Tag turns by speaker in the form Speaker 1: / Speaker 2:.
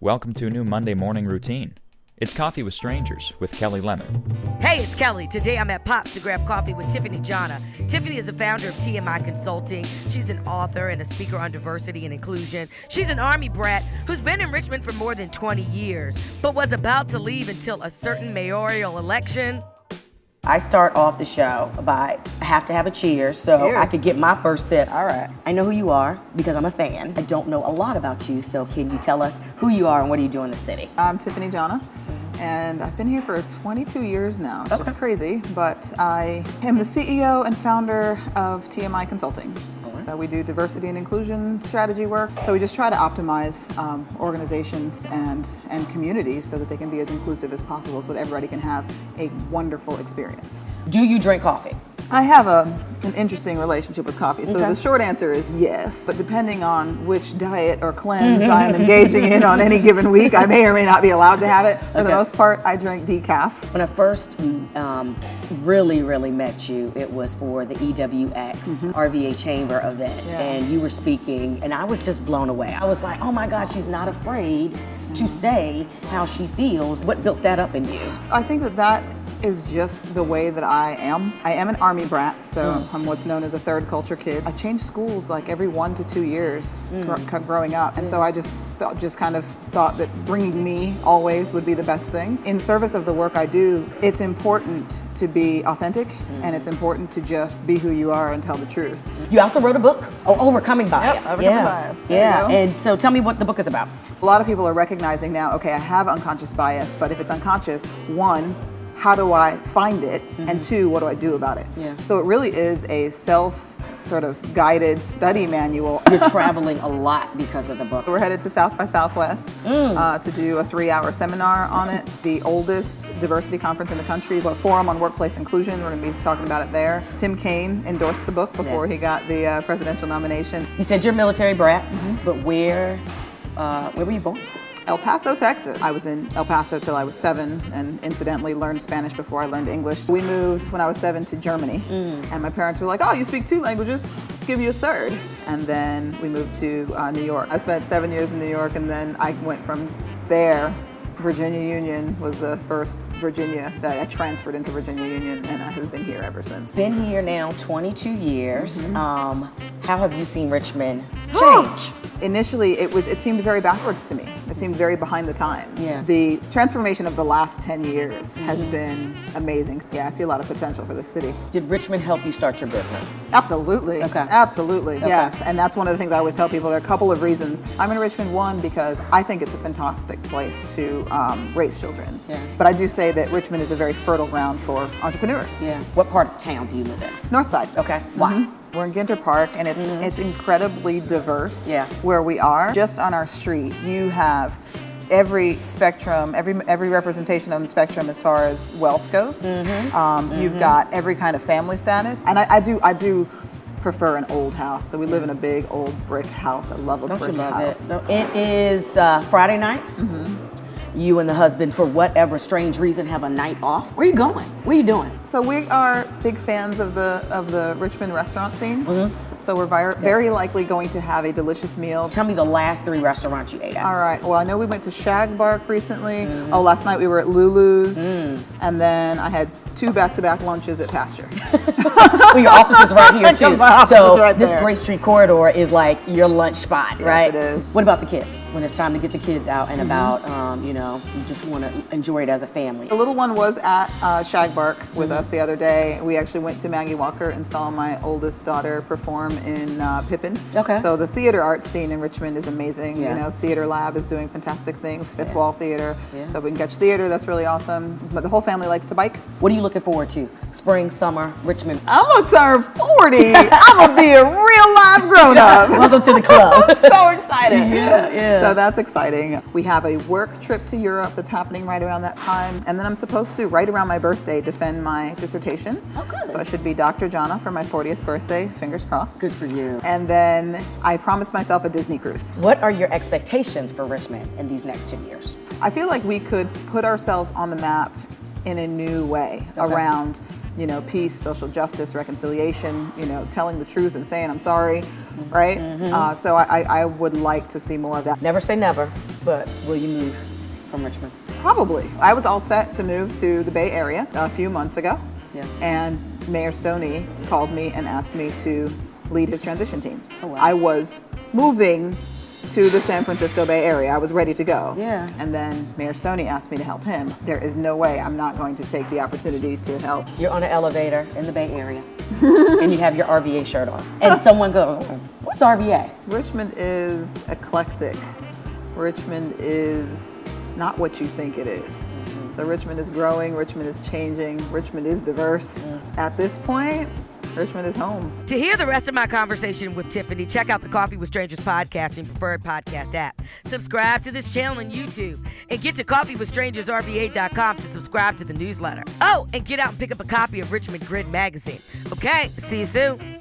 Speaker 1: Welcome to a new Monday morning routine. It's Coffee with Strangers with Kelli Lemon.
Speaker 2: Hey, it's Kelli. Today I'm at Pops to grab coffee with Tiffany Jana. Tiffany is the founder of TMI Consulting. She's an author and a speaker on diversity and inclusion. She's an Army brat who's been in Richmond for more than 20 years, but was about to leave until a certain mayoral election.
Speaker 3: I start off the show by, I have to have a cheers so I could get my first sip.
Speaker 4: All right.
Speaker 3: I know who you are because I'm a fan. I don't know a lot about you, so can you tell us who you are and what do you do in the city?
Speaker 4: I'm Tiffany Jana, and I've been here for 22 years now. It's just crazy, but I am the CEO and founder of TMI Consulting. So we do diversity and inclusion strategy work. So we just try to optimize organizations and communities so that they can be as inclusive as possible so that everybody can have a wonderful experience.
Speaker 3: Do you drink coffee?
Speaker 4: I have an interesting relationship with coffee. So the short answer is yes, but depending on which diet or cleanse I'm engaging in on any given week, I may or may not be allowed to have it. For the most part, I drink decaf.
Speaker 3: When I first really met you, it was for the EWX RVA Chamber event, and you were speaking, and I was just blown away. I was like, oh my God, she's not afraid to say how she feels. What built that up in you?
Speaker 4: I think that is just the way that I am. I am an Army brat, so I'm what's known as a third culture kid. I changed schools like every 1 to 2 years growing up, and so I just kind of thought that bringing me always would be the best thing. In service of the work I do, it's important to be authentic, and it's important to just be who you are and tell the truth.
Speaker 3: You also wrote a book, Overcoming Bias.
Speaker 4: Yep, Overcoming Bias. There you go.
Speaker 3: And so tell me what the book is about.
Speaker 4: A lot of people are recognizing now, okay, I have unconscious bias, but if it's unconscious, one, how do I find it? And two, what do I do about it? So it really is a sort of guided study manual.
Speaker 3: You're traveling a lot because of the book.
Speaker 4: We're headed to South by Southwest to do a 3-hour seminar on it. The oldest diversity conference in the country, a forum on workplace inclusion. We're going to be talking about it there. Tim Kaine endorsed the book before he got the presidential nomination.
Speaker 3: You said you're a military brat, but where were you born?
Speaker 4: El Paso, Texas. I was in El Paso till I was 7 and incidentally learned Spanish before I learned English. We moved when I was 7 to Germany and my parents were like, oh, you speak 2 languages, let's give you a third. And then we moved to New York. I spent 7 years in New York and then I went from there. Virginia Union was the first Virginia that I transferred into Virginia Union, and I have been here ever since.
Speaker 3: Been here now 22 years. How have you seen Richmond change?
Speaker 4: Initially, it seemed very backwards to me. It seemed very behind the times. The transformation of the last 10 years has been amazing. Yeah, I see a lot of potential for the city.
Speaker 3: Did Richmond help you start your business?
Speaker 4: Absolutely.
Speaker 3: Okay.
Speaker 4: Absolutely, yes. And that's one of the things I always tell people. There are a couple of reasons. I'm in Richmond, one, because I think it's a fantastic place to raise children. But I do say that Richmond is a very fertile ground for entrepreneurs.
Speaker 3: What part of town do you live in?
Speaker 4: North Side.
Speaker 3: Okay. Why?
Speaker 4: We're in Ginter Park, and it's incredibly diverse where we are. Just on our street, you have every spectrum, every representation on the spectrum as far as wealth goes. You've got every kind of family status, and I do prefer an old house. So we live in a big old brick house. I love a brick house.
Speaker 3: So it is Friday night. You and the husband, for whatever strange reason, have a night off. Where are you going? What are you doing?
Speaker 4: So we are big fans of the Richmond restaurant scene. So we're very likely going to have a delicious meal.
Speaker 3: Tell me the last 3 restaurants you ate at.
Speaker 4: All right. Well, I know we went to Shag Bark recently. Oh, last night we were at Lulu's, and then I had 2 back-to-back lunches at Pasture.
Speaker 3: Well, your office is right here too.
Speaker 4: My office is right
Speaker 3: this
Speaker 4: there.
Speaker 3: Great Street corridor is like your lunch spot, right?
Speaker 4: Yes, it is.
Speaker 3: What about the kids? When it's time to get the kids out and about, you just want to enjoy it as a family.
Speaker 4: The little one was at Shag Bark with us the other day. We actually went to Maggie Walker and saw my oldest daughter perform in Pippin.
Speaker 3: Okay.
Speaker 4: So the theater arts scene in Richmond is amazing. You know, Theater Lab is doing fantastic things. Fifth Wall Theater. So we can catch theater. That's really awesome. But the whole family likes to bike.
Speaker 3: What are you looking forward to? Spring, summer, Richmond.
Speaker 4: I'm gonna turn 40. I'm gonna be a real live grown up.
Speaker 3: Welcome to the club.
Speaker 4: I'm so excited.
Speaker 3: Yeah.
Speaker 4: So that's exciting. We have a work trip to Europe that's happening right around that time. And then I'm supposed to, right around my birthday, defend my dissertation.
Speaker 3: Oh, good.
Speaker 4: So I should be Dr. Jana for my 40th birthday, fingers crossed.
Speaker 3: Good for you.
Speaker 4: And then I promised myself a Disney cruise.
Speaker 3: What are your expectations for Richmond in these next 10 years?
Speaker 4: I feel like we could put ourselves on the map in a new way around, peace, social justice, reconciliation, telling the truth and saying I'm sorry, right? So I would like to see more of that.
Speaker 3: Never say never. But will you move from Richmond?
Speaker 4: Probably. I was all set to move to the Bay Area a few months ago.
Speaker 3: Yeah.
Speaker 4: And Mayor Stoney called me and asked me to lead his transition team.
Speaker 3: Oh, wow.
Speaker 4: I was moving to the San Francisco Bay Area. I was ready to go.
Speaker 3: Yeah.
Speaker 4: And then Mayor Stoney asked me to help him. There is no way I'm not going to take the opportunity to help.
Speaker 3: You're on an elevator in the Bay Area, and you have your RVA shirt on, and someone goes, "What's RVA?"
Speaker 4: Richmond is eclectic. Richmond is not what you think it is. So Richmond is growing, Richmond is changing, Richmond is diverse. At this point, Richmond is home.
Speaker 2: To hear the rest of my conversation with Tiffany, check out the Coffee with Strangers podcast in your preferred podcast app. Subscribe to this channel on YouTube and get to coffeewithstrangersrva.com to subscribe to the newsletter. Oh, and get out and pick up a copy of Richmond Grid magazine. Okay, see you soon.